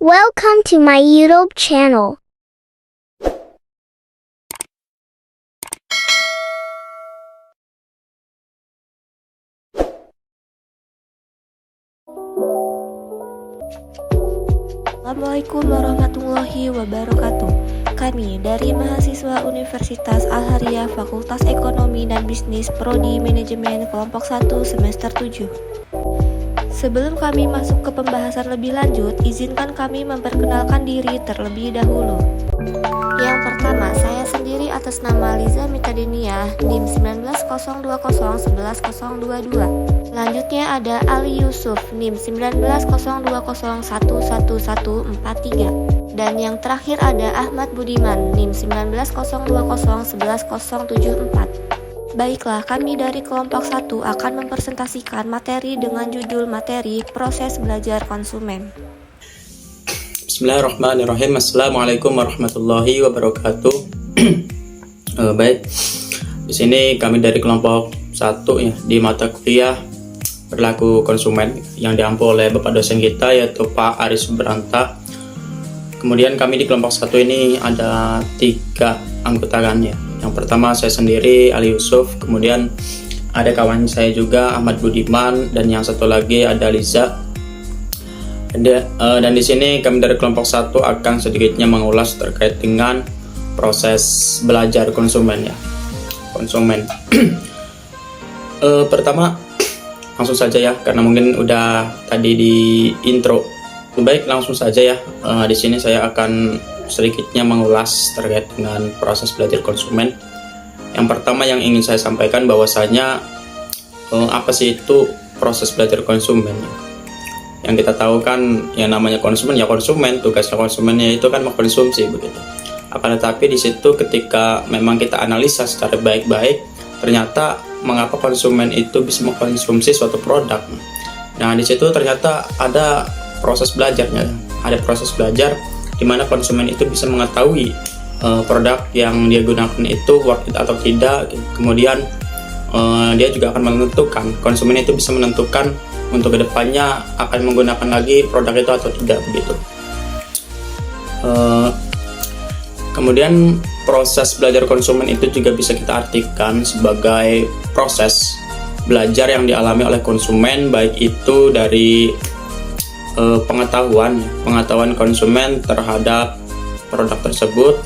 Welcome to my YouTube channel. Assalamualaikum warahmatullahi wabarakatuh. Kami dari mahasiswa Universitas Al-Hariyah Fakultas Ekonomi dan Bisnis Prodi Manajemen Kelompok 1 semester 7. Sebelum kami masuk ke pembahasan lebih lanjut, izinkan kami memperkenalkan diri terlebih dahulu. Yang pertama, saya sendiri atas nama Liza Mitadiniah, NIM 1902011022. Selanjutnya ada Ali Yusuf, NIM 1902011143. Dan yang terakhir ada Ahmad Budiman, NIM 1902011174. Baiklah, kami dari kelompok 1 akan mempresentasikan materi dengan judul materi proses belajar konsumen. Bismillahirrahmanirrahim. Assalamualaikum warahmatullahi wabarakatuh. Baik, di sini kami dari kelompok 1 ya, di mata kuliah perilaku konsumen yang diampu oleh Bapak dosen kita yaitu Pak Aris Beranta. Kemudian kami di kelompok 1 ini ada 3 anggota kan ya. Yang pertama saya sendiri Ali Yusuf, kemudian ada kawan saya juga Ahmad Budiman, dan yang satu lagi ada Liza. Dan di sini kami dari kelompok 1 akan sedikitnya mengulas terkait dengan proses belajar konsumen ya. Konsumen. Pertama langsung saja ya, karena mungkin udah tadi di intro. Baik, langsung saja ya. Di sini saya akan sedikitnya mengulas terkait dengan proses belajar konsumen. Yang pertama yang ingin saya sampaikan bahwasanya apa sih itu proses belajar konsumen? Yang kita tahu kan yang namanya konsumen ya konsumen, tugasnya konsumennya itu kan mengkonsumsi begitu. Akan tetapi di situ ketika memang kita analisa secara baik-baik, ternyata mengapa konsumen itu bisa mengkonsumsi suatu produk. Nah, di situ ternyata ada proses belajarnya, ada proses belajar di mana konsumen itu bisa mengetahui produk yang dia gunakan itu worth it atau tidak. Kemudian dia juga akan menentukan, konsumen itu bisa menentukan untuk kedepannya akan menggunakan lagi produk itu atau tidak begitu. Kemudian proses belajar konsumen itu juga bisa kita artikan sebagai proses belajar yang dialami oleh konsumen, baik itu dari pengetahuan konsumen terhadap produk tersebut,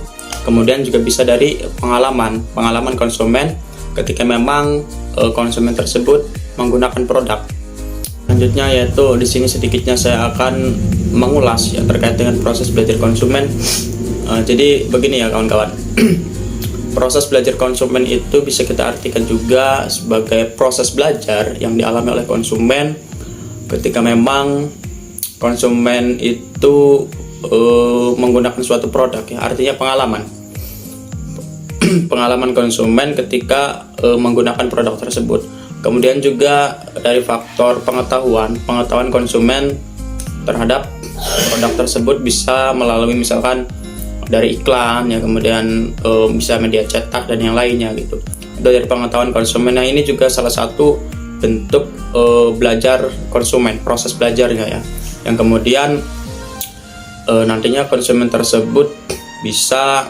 kemudian juga bisa dari pengalaman konsumen ketika memang konsumen tersebut menggunakan produk. Selanjutnya yaitu di sini sedikitnya saya akan mengulas ya terkait dengan proses belajar konsumen. Jadi begini ya kawan-kawan. Proses belajar konsumen itu bisa kita artikan juga sebagai proses belajar yang dialami oleh konsumen ketika memang konsumen itu menggunakan suatu produk ya, artinya pengalaman konsumen ketika menggunakan produk tersebut. Kemudian juga dari faktor pengetahuan konsumen terhadap produk tersebut bisa melalui misalkan dari iklan ya, kemudian bisa media cetak dan yang lainnya gitu. Itu dari pengetahuan konsumen. Nah, ini juga salah satu bentuk belajar konsumen, proses belajarnya ya, yang kemudian nantinya konsumen tersebut bisa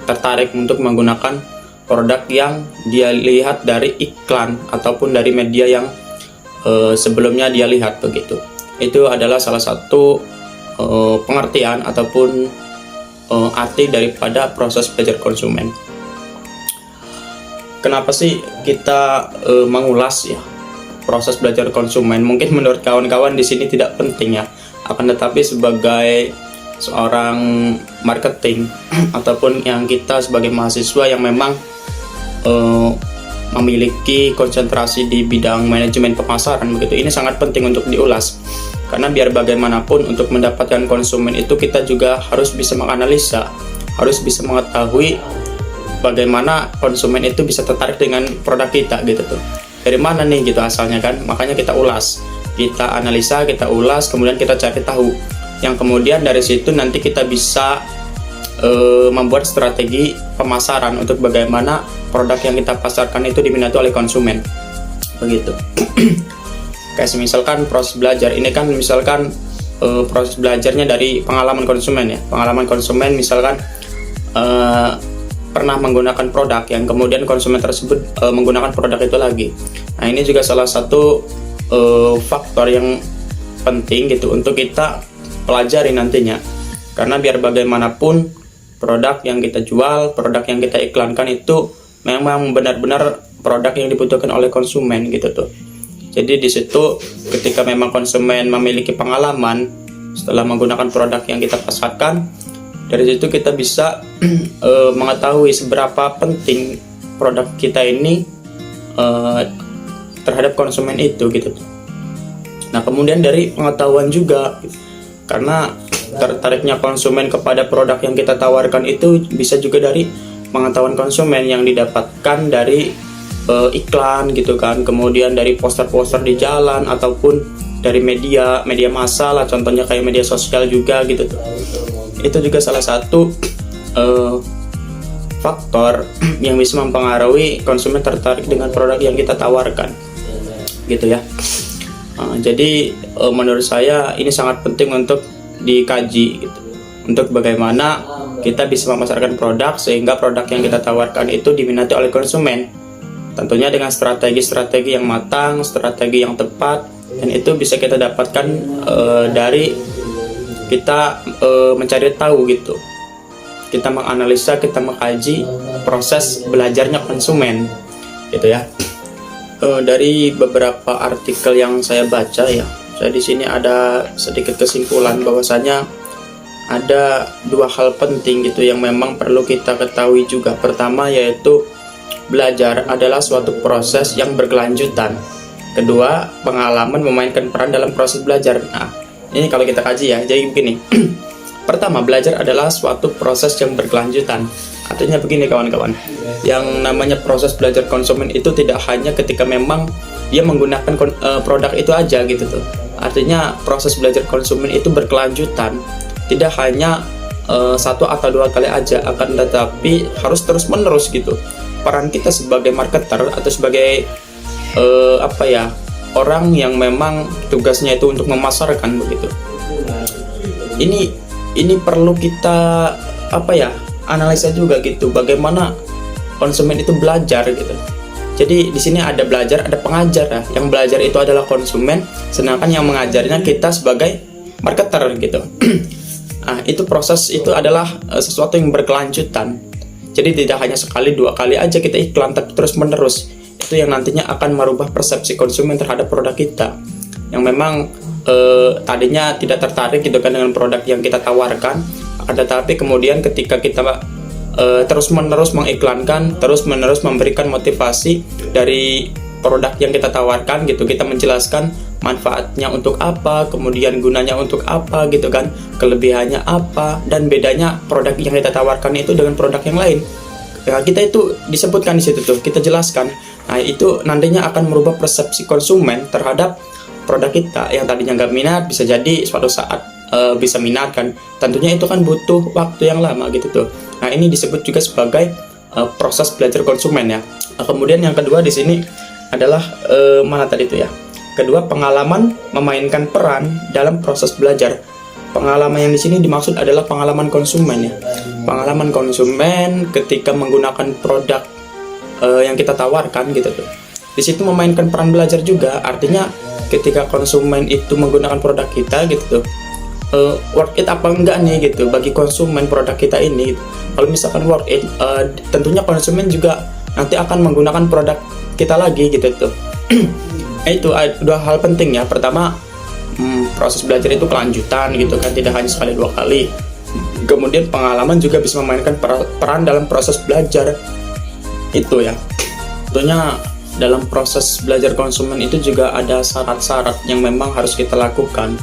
tertarik untuk menggunakan produk yang dia lihat dari iklan ataupun dari media yang sebelumnya dia lihat begitu. Itu adalah salah satu pengertian ataupun arti daripada proses belajar konsumen. Kenapa sih kita mengulas ya proses belajar konsumen? Mungkin menurut kawan-kawan di sini tidak penting ya, akan tetapi sebagai seorang marketing ataupun yang kita sebagai mahasiswa yang memang memiliki konsentrasi di bidang manajemen pemasaran begitu, ini sangat penting untuk diulas. Karena biar bagaimanapun untuk mendapatkan konsumen itu kita juga harus bisa menganalisa, harus bisa mengetahui bagaimana konsumen itu bisa tertarik dengan produk kita gitu tuh. Dari mana nih gitu asalnya kan? Makanya kita ulas, kita analisa, kita ulas, kemudian kita cari tahu. Yang kemudian dari situ nanti kita bisa membuat strategi pemasaran untuk bagaimana produk yang kita pasarkan itu diminati oleh konsumen. Begitu. Kayak misalkan proses belajar ini kan misalkan proses belajarnya dari pengalaman konsumen ya. Pengalaman konsumen misalkan pernah menggunakan produk yang kemudian konsumen tersebut menggunakan produk itu lagi. Nah, ini juga salah satu faktor yang penting gitu untuk kita pelajari nantinya. Karena biar bagaimanapun produk yang kita jual, produk yang kita iklankan itu memang benar-benar produk yang dibutuhkan oleh konsumen gitu tuh. Jadi di situ ketika memang konsumen memiliki pengalaman setelah menggunakan produk yang kita pasarkan, dari situ kita bisa mengetahui seberapa penting produk kita ini terhadap konsumen itu gitu. Nah, kemudian dari pengetahuan juga, karena tertariknya konsumen kepada produk yang kita tawarkan itu bisa juga dari pengetahuan konsumen yang didapatkan dari iklan gitu kan, kemudian dari poster-poster di jalan ataupun dari media massa lah, contohnya kayak media sosial juga gitu tuh. Itu juga salah satu faktor yang bisa mempengaruhi konsumen tertarik dengan produk yang kita tawarkan gitu ya. Jadi menurut saya ini sangat penting untuk dikaji gitu, untuk bagaimana kita bisa memasarkan produk sehingga produk yang kita tawarkan itu diminati oleh konsumen, tentunya dengan strategi-strategi yang matang, strategi yang tepat, dan itu bisa kita dapatkan dari kita mencari tahu gitu, kita menganalisa, kita mengkaji proses belajarnya konsumen gitu ya. Dari beberapa artikel yang saya baca ya, saya di sini ada sedikit kesimpulan bahwasanya ada dua hal penting gitu yang memang perlu kita ketahui juga. Pertama yaitu belajar adalah suatu proses yang berkelanjutan. Kedua, pengalaman memainkan peran dalam proses belajar. Nah, ini kalau kita kaji ya, jadi begini. Pertama, belajar adalah suatu proses yang berkelanjutan. Artinya begini kawan-kawan, yang namanya proses belajar konsumen itu tidak hanya ketika memang dia menggunakan produk itu aja gitu tuh. Artinya proses belajar konsumen itu berkelanjutan, tidak hanya satu atau dua kali aja, akan tetapi harus terus-menerus gitu. Peran kita sebagai marketer atau sebagai orang yang memang tugasnya itu untuk memasarkan begitu. Ini perlu kita analisa juga gitu, bagaimana konsumen itu belajar gitu. Jadi di sini ada belajar, ada pengajar ya. Yang belajar itu adalah konsumen, sedangkan yang mengajarnya kita sebagai marketer gitu. Nah, itu proses itu adalah sesuatu yang berkelanjutan. Jadi tidak hanya sekali dua kali aja kita iklan, tapi terus menerus. Itu yang nantinya akan merubah persepsi konsumen terhadap produk kita, yang memang tadinya tidak tertarik gitu kan dengan produk yang kita tawarkan, akan tetapi kemudian ketika kita terus-menerus mengiklankan, terus-menerus memberikan motivasi dari produk yang kita tawarkan gitu, kita menjelaskan manfaatnya untuk apa, kemudian gunanya untuk apa gitu kan, kelebihannya apa, dan bedanya produk yang kita tawarkan itu dengan produk yang lain. Ya, kita itu disebutkan di situ tuh, kita jelaskan. Nah, itu nantinya akan merubah persepsi konsumen terhadap produk kita yang tadinya nggak minat, bisa jadi suatu saat bisa minat kan. Tentunya itu kan butuh waktu yang lama gitu tuh. Nah, ini disebut juga sebagai proses belajar konsumen ya. Kemudian yang kedua di sini adalah mana tadi itu ya? Kedua, pengalaman memainkan peran dalam proses belajar. Pengalaman yang di sini dimaksud adalah pengalaman konsumen ya. Pengalaman konsumen ketika menggunakan produk yang kita tawarkan gitu tuh. Di situ memainkan peran belajar juga. Artinya ketika konsumen itu menggunakan produk kita gitu tuh, worth it apa enggak nih gitu bagi konsumen produk kita ini gitu. Kalau misalkan worth it, tentunya konsumen juga nanti akan menggunakan produk kita lagi gitu tuh. Itu dua hal penting ya. Pertama, proses belajar itu kelanjutan gitu kan, tidak hanya sekali dua kali. Kemudian pengalaman juga bisa memainkan peran dalam proses belajar itu ya. Tentunya dalam proses belajar konsumen itu juga ada syarat-syarat yang memang harus kita lakukan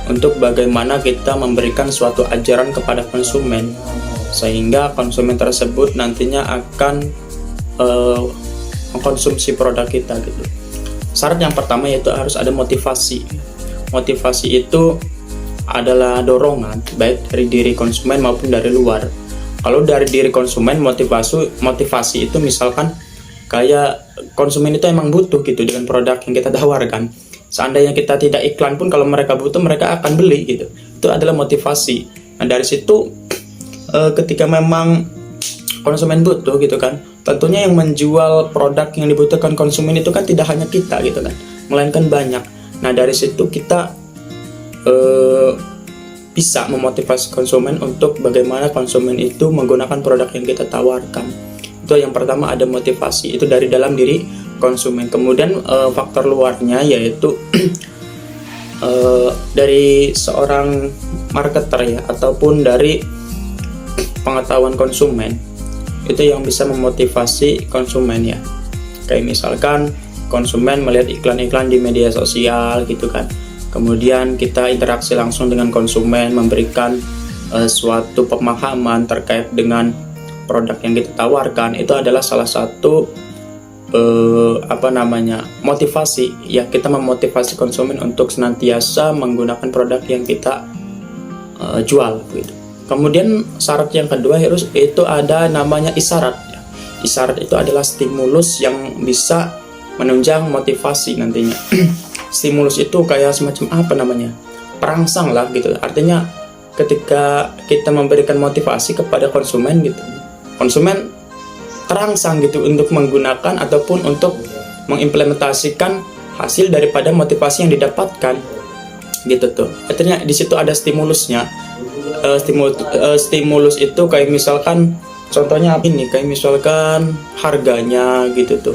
untuk bagaimana kita memberikan suatu ajaran kepada konsumen sehingga konsumen tersebut nantinya akan mengkonsumsi produk kita gitu. Syarat yang pertama yaitu harus ada motivasi. Motivasi itu adalah dorongan baik dari diri konsumen maupun dari luar. Kalau dari diri konsumen, motivasi itu misalkan kayak konsumen itu emang butuh gitu dengan produk yang kita tawarkan. seandainya kita tidak iklan pun, kalau mereka butuh mereka akan beli gitu. Itu adalah motivasi. Nah dari situ ketika memang konsumen butuh gitu kan, tentunya yang menjual produk yang dibutuhkan konsumen itu kan tidak hanya kita gitu kan, melainkan banyak. Nah dari situ kita bisa memotivasi konsumen untuk bagaimana konsumen itu menggunakan produk yang kita tawarkan. Itu yang pertama, ada motivasi, itu dari dalam diri konsumen. Kemudian faktor luarnya yaitu dari seorang marketer ya, ataupun dari pengetahuan konsumen, itu yang bisa memotivasi konsumen ya. Kayak misalkan konsumen melihat iklan-iklan di media sosial gitu kan, kemudian kita interaksi langsung dengan konsumen, memberikan suatu pemahaman terkait dengan produk yang kita tawarkan. Itu adalah salah satu motivasi ya, kita memotivasi konsumen untuk senantiasa menggunakan produk yang kita jual gitu. Kemudian syarat yang kedua itu ada namanya isyarat ya. Isyarat itu adalah stimulus yang bisa menunjang motivasi nantinya. Stimulus itu kayak semacam perangsang lah gitu. Artinya ketika kita memberikan motivasi kepada konsumen gitu, konsumen terangsang gitu untuk menggunakan ataupun untuk mengimplementasikan hasil daripada motivasi yang didapatkan gitu tuh. Artinya di situ ada stimulusnya. Stimulus itu kayak misalkan contohnya kayak misalkan harganya gitu tuh,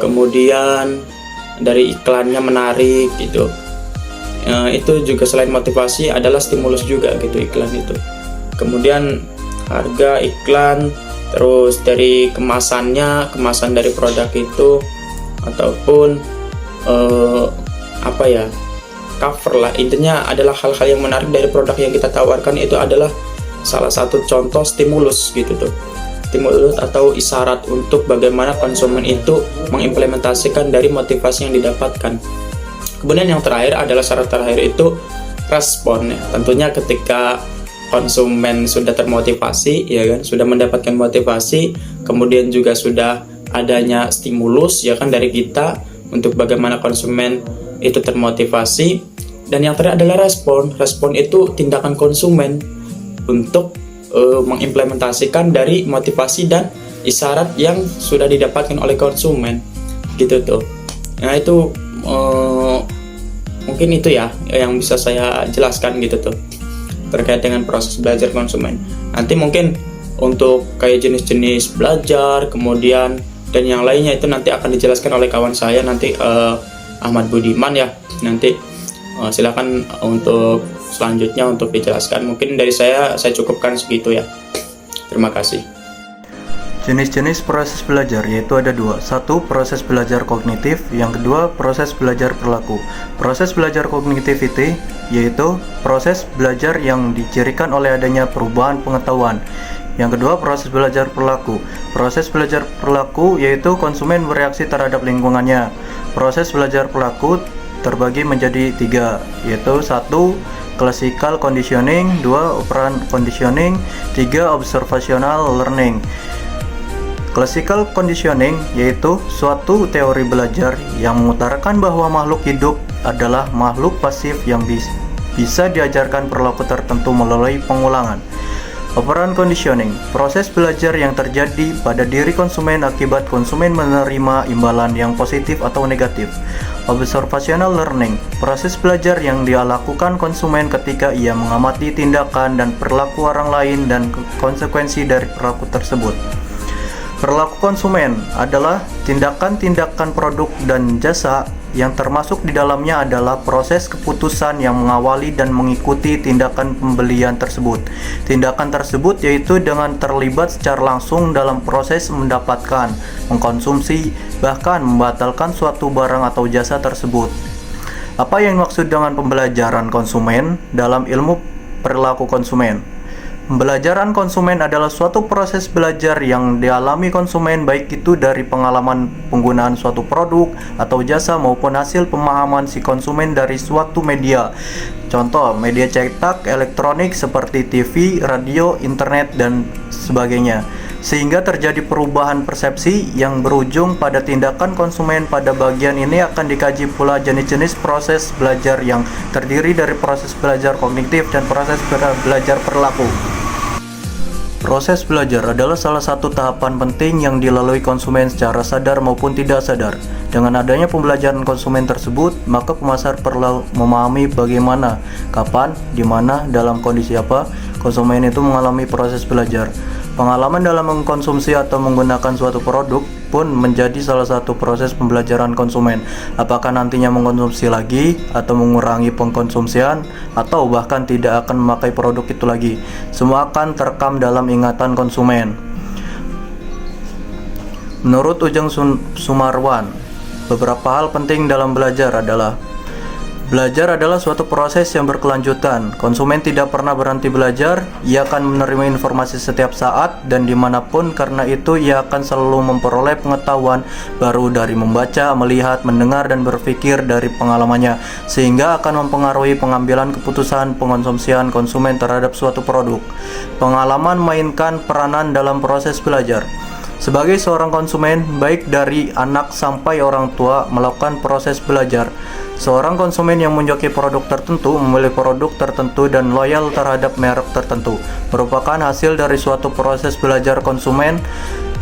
kemudian dari iklannya menarik gitu. Itu juga selain motivasi adalah stimulus juga gitu iklan itu. Kemudian harga, iklan, terus dari kemasan dari produk itu, ataupun cover lah, intinya adalah hal-hal yang menarik dari produk yang kita tawarkan. Itu adalah salah satu contoh stimulus gitu tuh, stimulus atau isyarat untuk bagaimana konsumen itu mengimplementasikan dari motivasi yang didapatkan. Kemudian yang terakhir adalah syarat terakhir itu respon ya. Tentunya ketika konsumen sudah termotivasi ya kan, sudah mendapatkan motivasi, kemudian juga sudah adanya stimulus ya kan dari kita untuk bagaimana konsumen itu termotivasi. Dan yang terakhir adalah respon. Respon itu tindakan konsumen untuk mengimplementasikan dari motivasi dan isyarat yang sudah didapatkan oleh konsumen gitu tuh. Nah itu mungkin itu ya yang bisa saya jelaskan gitu tuh terkait dengan proses belajar konsumen. Nanti mungkin untuk kayak jenis-jenis belajar, kemudian dan yang lainnya itu nanti akan dijelaskan oleh kawan saya nanti, Ahmad Budiman ya. Nanti silakan untuk selanjutnya untuk dijelaskan. Mungkin dari saya cukupkan segitu ya. Terima kasih. Jenis-jenis proses belajar yaitu ada dua. Satu, proses belajar kognitif. Yang kedua, proses belajar perilaku. Proses belajar kognitif itu yaitu proses belajar yang dicirikan oleh adanya perubahan pengetahuan. Yang kedua, proses belajar perilaku. Proses belajar perilaku yaitu konsumen bereaksi terhadap lingkungannya. Proses belajar perilaku terbagi menjadi tiga, yaitu satu, classical conditioning, dua, operant conditioning, tiga, observational learning. Classical conditioning yaitu suatu teori belajar yang mengutarakan bahwa makhluk hidup adalah makhluk pasif yang bisa diajarkan perilaku tertentu melalui pengulangan. Operant conditioning, proses belajar yang terjadi pada diri konsumen akibat konsumen menerima imbalan yang positif atau negatif. Observational learning, proses belajar yang dilakukan konsumen ketika ia mengamati tindakan dan perilaku orang lain dan konsekuensi dari perilaku tersebut. Perilaku konsumen adalah tindakan-tindakan produk dan jasa yang termasuk di dalamnya adalah proses keputusan yang mengawali dan mengikuti tindakan pembelian tersebut. Tindakan tersebut yaitu dengan terlibat secara langsung dalam proses mendapatkan, mengkonsumsi, bahkan membatalkan suatu barang atau jasa tersebut. Apa yang dimaksud dengan pembelajaran konsumen dalam ilmu perilaku konsumen? Pembelajaran konsumen adalah suatu proses belajar yang dialami konsumen, baik itu dari pengalaman penggunaan suatu produk atau jasa maupun hasil pemahaman si konsumen dari suatu media. Contoh, media cetak, elektronik seperti TV, radio, internet, dan sebagainya. sehingga terjadi perubahan persepsi yang berujung pada tindakan konsumen. Pada bagian ini akan dikaji pula jenis-jenis proses belajar yang terdiri dari proses belajar kognitif dan proses belajar perilaku. Proses belajar adalah salah satu tahapan penting yang dilalui konsumen secara sadar maupun tidak sadar. Dengan adanya pembelajaran konsumen tersebut, maka pemasar perlu memahami bagaimana, kapan, di mana, dalam kondisi apa konsumen itu mengalami proses belajar. Pengalaman dalam mengkonsumsi atau menggunakan suatu produk pun menjadi salah satu proses pembelajaran konsumen. Apakah nantinya mengkonsumsi lagi atau mengurangi pengkonsumsian atau bahkan tidak akan memakai produk itu lagi. Semua akan terekam dalam ingatan konsumen. Menurut Ujang Sumarwan, beberapa hal penting dalam belajar adalah: belajar adalah suatu proses yang berkelanjutan. Konsumen tidak pernah berhenti belajar. Ia akan menerima informasi setiap saat dan dimanapun. Karena itu, ia akan selalu memperoleh pengetahuan baru dari membaca, melihat, mendengar, dan berpikir dari pengalamannya, sehingga akan mempengaruhi pengambilan keputusan pengkonsumsian konsumen terhadap suatu produk. Pengalaman mainkan peranan dalam proses belajar. Sebagai seorang konsumen, baik dari anak sampai orang tua, melakukan proses belajar. Seorang konsumen yang menyukai produk tertentu, memilih produk tertentu, dan loyal terhadap merek tertentu merupakan hasil dari suatu proses belajar konsumen.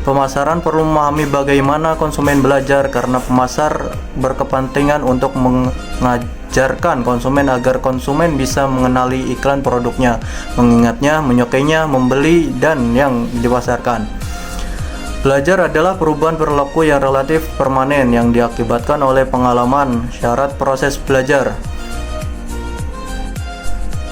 Pemasaran perlu memahami bagaimana konsumen belajar, karena pemasar berkepentingan untuk mengajarkan konsumen agar konsumen bisa mengenali iklan produknya, mengingatnya, menyukainya, membeli, dan yang dipasarkan. Belajar adalah perubahan perilaku yang relatif permanen yang diakibatkan oleh pengalaman. Syarat proses belajar.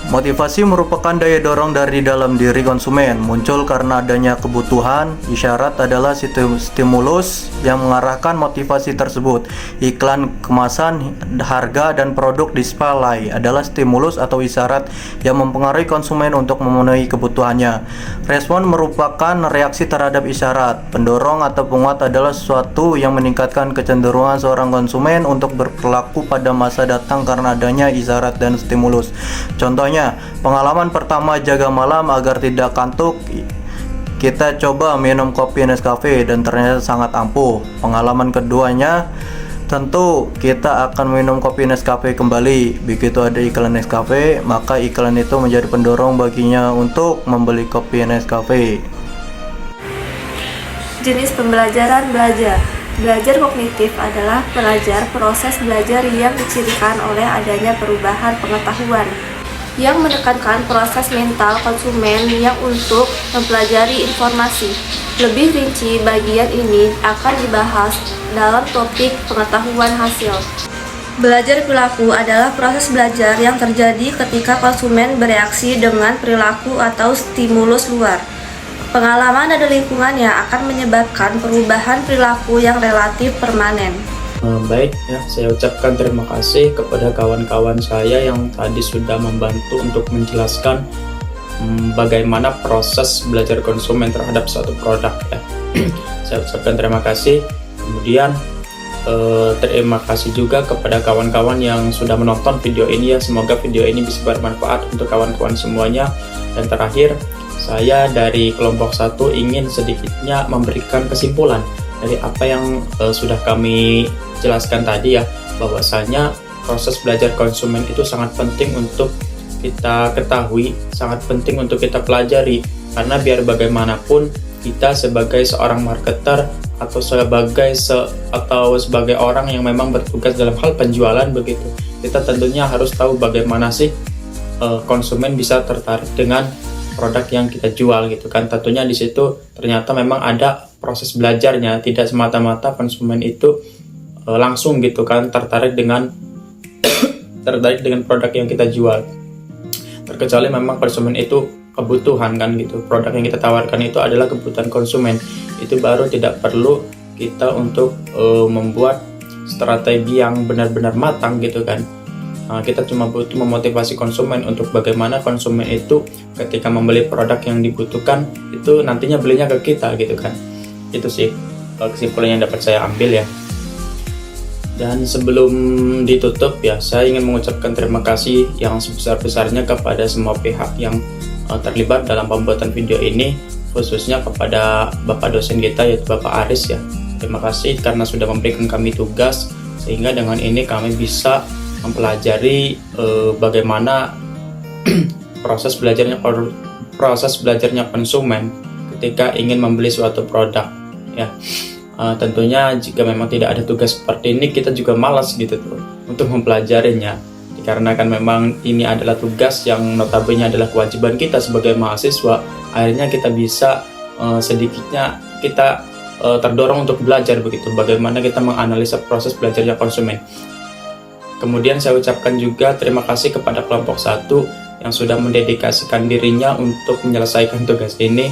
Motivasi merupakan daya dorong dari dalam diri konsumen, muncul karena adanya kebutuhan. Isyarat adalah stimulus yang mengarahkan motivasi tersebut. Iklan kemasan, harga, dan produk display adalah stimulus atau isyarat yang mempengaruhi konsumen untuk memenuhi kebutuhannya. Respon merupakan reaksi terhadap isyarat. Pendorong atau penguat adalah sesuatu yang meningkatkan kecenderungan seorang konsumen untuk berperilaku pada masa datang karena adanya isyarat dan stimulus. Contohnya, pengalaman pertama jaga malam agar tidak kantuk. Kita coba minum kopi Nescafe dan ternyata sangat ampuh. Pengalaman keduanya, tentu kita akan minum kopi Nescafe kembali. Begitu ada iklan Nescafe, maka iklan itu menjadi pendorong baginya untuk membeli kopi Nescafe. Jenis pembelajaran belajar. Belajar kognitif adalah belajar proses belajar yang dicirikan oleh adanya perubahan pengetahuan yang menekankan proses mental konsumen yang untuk mempelajari informasi. Lebih rinci, bagian ini akan dibahas dalam topik pengetahuan hasil. Belajar perilaku adalah proses belajar yang terjadi ketika konsumen bereaksi dengan perilaku atau stimulus luar. Pengalaman dan lingkungan yang akan menyebabkan perubahan perilaku yang relatif permanen. Baik ya, saya ucapkan terima kasih kepada kawan-kawan saya yang tadi sudah membantu untuk menjelaskan bagaimana proses belajar konsumen terhadap suatu produk ya. Saya ucapkan terima kasih. Kemudian terima kasih juga kepada kawan-kawan yang sudah menonton video ini ya. Semoga video ini bisa bermanfaat untuk kawan-kawan semuanya. Dan terakhir, saya dari kelompok 1 ingin sedikitnya memberikan kesimpulan dari apa yang sudah kami jelaskan tadi ya, bahwasanya proses belajar konsumen itu sangat penting untuk kita ketahui, sangat penting untuk kita pelajari, karena biar bagaimanapun kita sebagai seorang marketer atau sebagai orang yang memang bertugas dalam hal penjualan begitu, kita tentunya harus tahu bagaimana sih konsumen bisa tertarik dengan produk yang kita jual gitu kan. Tentunya di situ ternyata memang ada proses belajarnya, tidak semata-mata konsumen itu langsung gitu kan tertarik dengan produk yang kita jual. Terkecuali memang konsumen itu kebutuhan kan gitu. Produk yang kita tawarkan itu adalah kebutuhan konsumen. Itu baru tidak perlu kita untuk membuat strategi yang benar-benar matang gitu kan. Kita cuma butuh memotivasi konsumen untuk bagaimana konsumen itu ketika membeli produk yang dibutuhkan itu nantinya belinya ke kita gitu kan. Itu sih kesimpulan yang dapat saya ambil ya. Dan sebelum ditutup ya, saya ingin mengucapkan terima kasih yang sebesar-besarnya kepada semua pihak yang terlibat dalam pembuatan video ini. khususnya kepada Bapak dosen kita yaitu Bapak Aris ya. Terima kasih karena sudah memberikan kami tugas, sehingga dengan ini kami bisa mempelajari bagaimana proses belajarnya konsumen ketika ingin membeli suatu produk ya. Tentunya jika memang tidak ada tugas seperti ini, kita juga malas gitu tuh untuk mempelajarinya, dikarenakan memang ini adalah tugas yang notabene adalah kewajiban kita sebagai mahasiswa. Akhirnya kita bisa sedikitnya kita terdorong untuk belajar begitu, bagaimana kita menganalisa proses belajarnya konsumen. Kemudian saya ucapkan juga terima kasih kepada kelompok 1 yang sudah mendedikasikan dirinya untuk menyelesaikan tugas ini,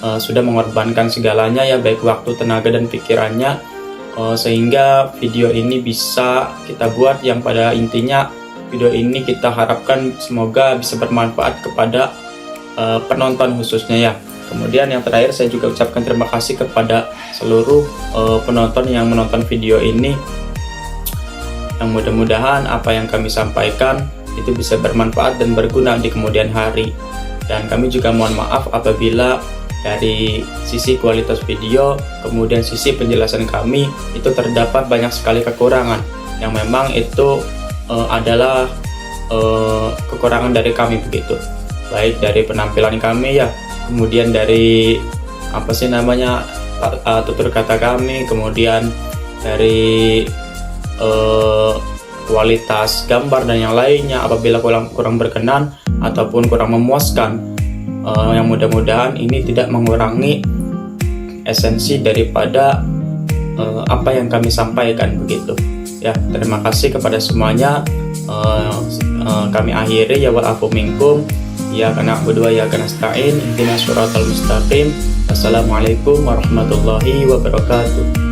sudah mengorbankan segalanya ya, baik waktu, tenaga, dan pikirannya, sehingga video ini bisa kita buat, yang pada intinya video ini kita harapkan semoga bisa bermanfaat kepada penonton khususnya ya. Kemudian yang terakhir saya juga ucapkan terima kasih kepada seluruh penonton yang menonton video ini, yang mudah-mudahan apa yang kami sampaikan itu bisa bermanfaat dan berguna di kemudian hari. Dan kami juga mohon maaf apabila dari sisi kualitas video, kemudian sisi penjelasan kami itu terdapat banyak sekali kekurangan, yang memang itu adalah kekurangan dari kami begitu, baik dari penampilan kami ya, kemudian dari tutur kata kami, kemudian dari kualitas gambar dan yang lainnya. Apabila kurang berkenan ataupun kurang memuaskan, yang mudah-mudahan ini tidak mengurangi esensi daripada apa yang kami sampaikan begitu ya. Terima kasih kepada semuanya. Kami akhiri ya, wa'afu minkum, ya kana berdua ya kana nasta'in, ihdinas siratal mustaqim. Assalamualaikum warahmatullahi wabarakatuh.